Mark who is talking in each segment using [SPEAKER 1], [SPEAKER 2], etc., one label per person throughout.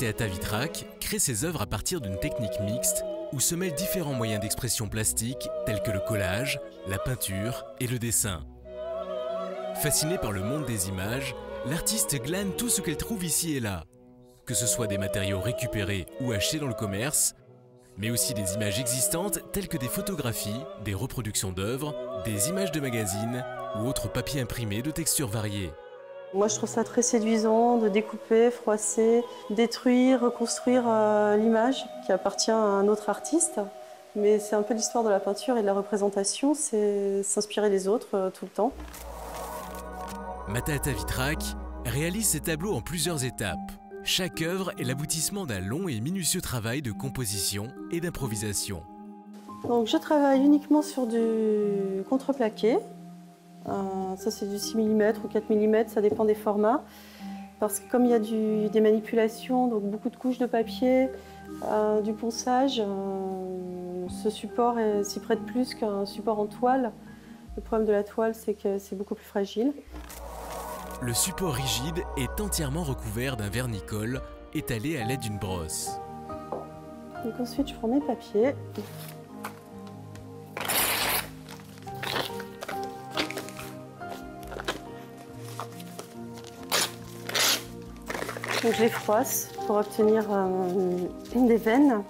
[SPEAKER 1] Matéata Vitrac crée ses œuvres à partir d'une technique mixte où se mêlent différents moyens d'expression plastique tels que le collage, la peinture et le dessin. Fascinée par le monde des images, l'artiste glane tout ce qu'elle trouve ici et là, que ce soit des matériaux récupérés ou achetés dans le commerce, mais aussi des images existantes telles que des photographies, des reproductions d'œuvres, des images de magazines ou autres papiers imprimés de textures variées.
[SPEAKER 2] Moi, je trouve ça très séduisant de découper, froisser, détruire, reconstruire l'image qui appartient à un autre artiste. Mais c'est un peu l'histoire de la peinture et de la représentation, c'est s'inspirer des autres tout le temps.
[SPEAKER 1] Matéata Vitrac réalise ses tableaux en plusieurs étapes. Chaque œuvre est l'aboutissement d'un long et minutieux travail de composition et d'improvisation.
[SPEAKER 2] Donc, je travaille uniquement sur du contreplaqué. Ça, c'est du 6 mm ou 4 mm, ça dépend des formats. Parce que comme il y a des manipulations, donc beaucoup de couches de papier, du ponçage, ce support s'y prête plus qu'un support en toile. Le problème de la toile, c'est que c'est beaucoup plus fragile.
[SPEAKER 1] Le support rigide est entièrement recouvert d'un vernis-colle étalé à l'aide d'une brosse.
[SPEAKER 2] Donc ensuite, je prends mes papiers. Donc je les froisse pour obtenir des veines.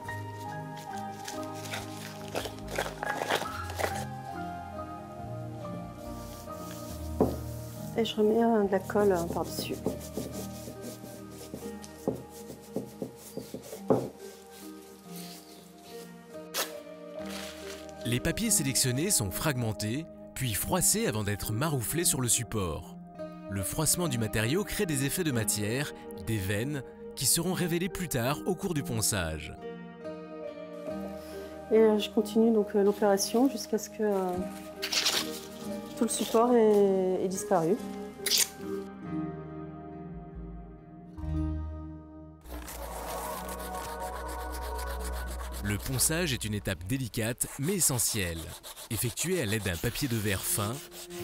[SPEAKER 2] Et je remets de la colle par-dessus.
[SPEAKER 1] Les papiers sélectionnés sont fragmentés, puis froissés avant d'être marouflés sur le support. Le froissement du matériau crée des effets de matière, des veines, qui seront révélés plus tard au cours du ponçage.
[SPEAKER 2] Et je continue donc l'opération jusqu'à ce que tout le support est disparu.
[SPEAKER 1] Le ponçage est une étape délicate mais essentielle. Effectué à l'aide d'un papier de verre fin,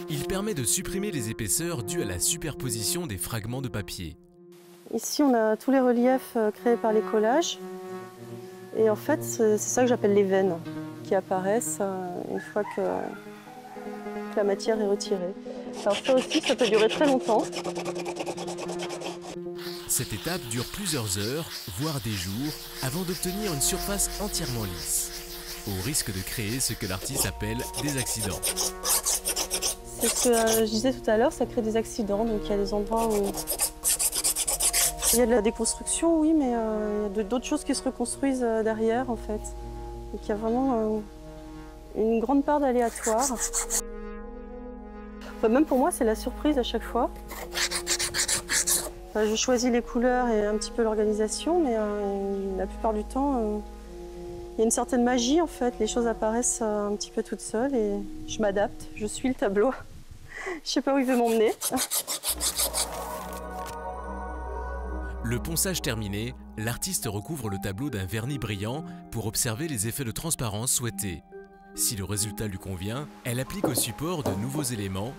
[SPEAKER 1] il permet de supprimer les épaisseurs dues à la superposition des fragments de papier.
[SPEAKER 2] Ici, on a tous les reliefs créés par les collages. Et en fait, c'est ça que j'appelle les veines qui apparaissent une fois que la matière est retirée. Alors ça aussi, ça peut durer très longtemps.
[SPEAKER 1] Cette étape dure plusieurs heures, voire des jours, avant d'obtenir une surface entièrement lisse, au risque de créer ce que l'artiste appelle des accidents.
[SPEAKER 2] C'est ce que je disais tout à l'heure, ça crée des accidents. Donc il y a des endroits où il y a de la déconstruction, oui, mais il y a d'autres choses qui se reconstruisent derrière, en fait. Donc il y a vraiment une grande part d'aléatoire. Enfin, même pour moi, c'est la surprise à chaque fois. Enfin, je choisis les couleurs et un petit peu l'organisation, mais la plupart du temps, il y a une certaine magie, en fait. Les choses apparaissent un petit peu toutes seules et je m'adapte, je suis le tableau. Je sais pas où il veut m'emmener.
[SPEAKER 1] Le ponçage terminé, l'artiste recouvre le tableau d'un vernis brillant pour observer les effets de transparence souhaités. Si le résultat lui convient, elle applique au support de nouveaux éléments,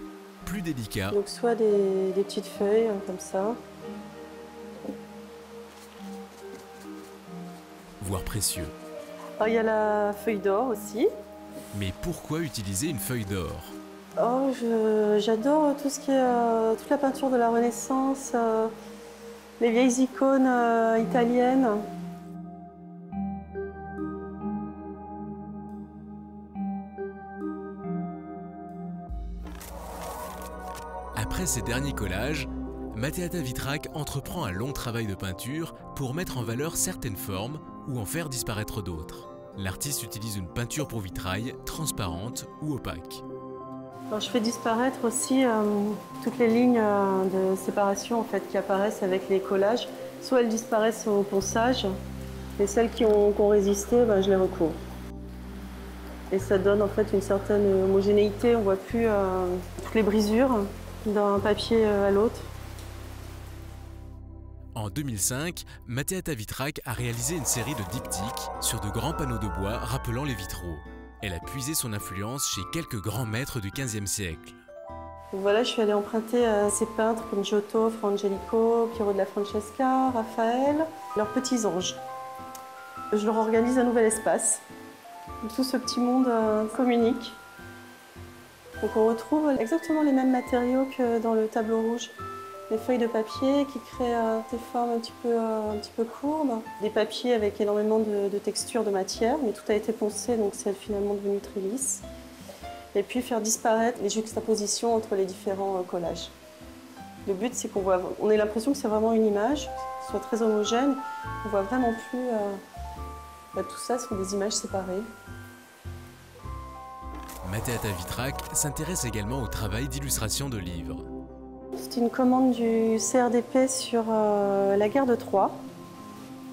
[SPEAKER 1] plus délicats.
[SPEAKER 2] Donc soit des petites feuilles comme ça.
[SPEAKER 1] Voire précieux.
[SPEAKER 2] Alors, il y a la feuille d'or aussi.
[SPEAKER 1] Mais pourquoi utiliser une feuille d'or ?
[SPEAKER 2] Oh, j'adore tout ce qui est toute la peinture de la Renaissance, les vieilles icônes italiennes.
[SPEAKER 1] Après ces derniers collages, Matéata Vitrac entreprend un long travail de peinture pour mettre en valeur certaines formes ou en faire disparaître d'autres. L'artiste utilise une peinture pour vitrail transparente ou opaque.
[SPEAKER 2] Alors, je fais disparaître aussi toutes les lignes de séparation en fait, qui apparaissent avec les collages. Soit elles disparaissent au ponçage, et celles qui ont résisté, je les recouvre. Et ça donne en fait une certaine homogénéité, on ne voit plus toutes les brisures d'un papier à l'autre.
[SPEAKER 1] En 2005, Matéata Vitrac a réalisé une série de diptyques sur de grands panneaux de bois rappelant les vitraux. Elle a puisé son influence chez quelques grands maîtres du XVe siècle.
[SPEAKER 2] Donc voilà, je suis allée emprunter ces peintres comme Giotto, Fra Angelico, Piero della Francesca, Raphaël, leurs petits anges. Je leur organise un nouvel espace. Tout ce petit monde communique. Donc on retrouve exactement les mêmes matériaux que dans le tableau rouge. Des feuilles de papier qui créent des formes un petit peu courbes. Des papiers avec énormément de textures, de matière, mais tout a été poncé, donc c'est finalement devenu très lisse. Et puis faire disparaître les juxtapositions entre les différents collages. Le but, c'est qu'on ait l'impression que c'est vraiment une image, que ce soit très homogène. On ne voit vraiment plus tout ça sont des images séparées.
[SPEAKER 1] Matteata Vitrac s'intéresse également au travail d'illustration de livres.
[SPEAKER 2] C'est une commande du CRDP sur la guerre de Troie.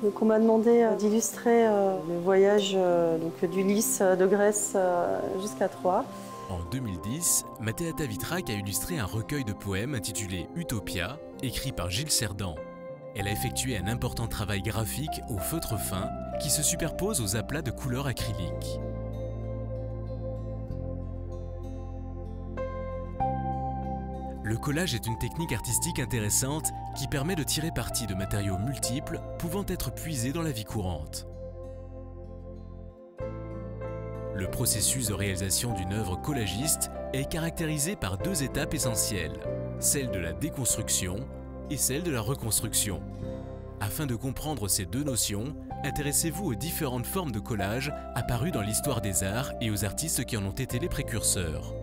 [SPEAKER 2] Donc on m'a demandé d'illustrer le voyage d'Ulysse de Grèce jusqu'à Troie.
[SPEAKER 1] En 2010, Matteata Vitrac a illustré un recueil de poèmes intitulé Utopia, écrit par Gilles Cerdan. Elle a effectué un important travail graphique au feutre fin qui se superpose aux aplats de couleurs acryliques. Le collage est une technique artistique intéressante qui permet de tirer parti de matériaux multiples pouvant être puisés dans la vie courante. Le processus de réalisation d'une œuvre collagiste est caractérisé par deux étapes essentielles, celle de la déconstruction et celle de la reconstruction. Afin de comprendre ces deux notions, intéressez-vous aux différentes formes de collage apparues dans l'histoire des arts et aux artistes qui en ont été les précurseurs.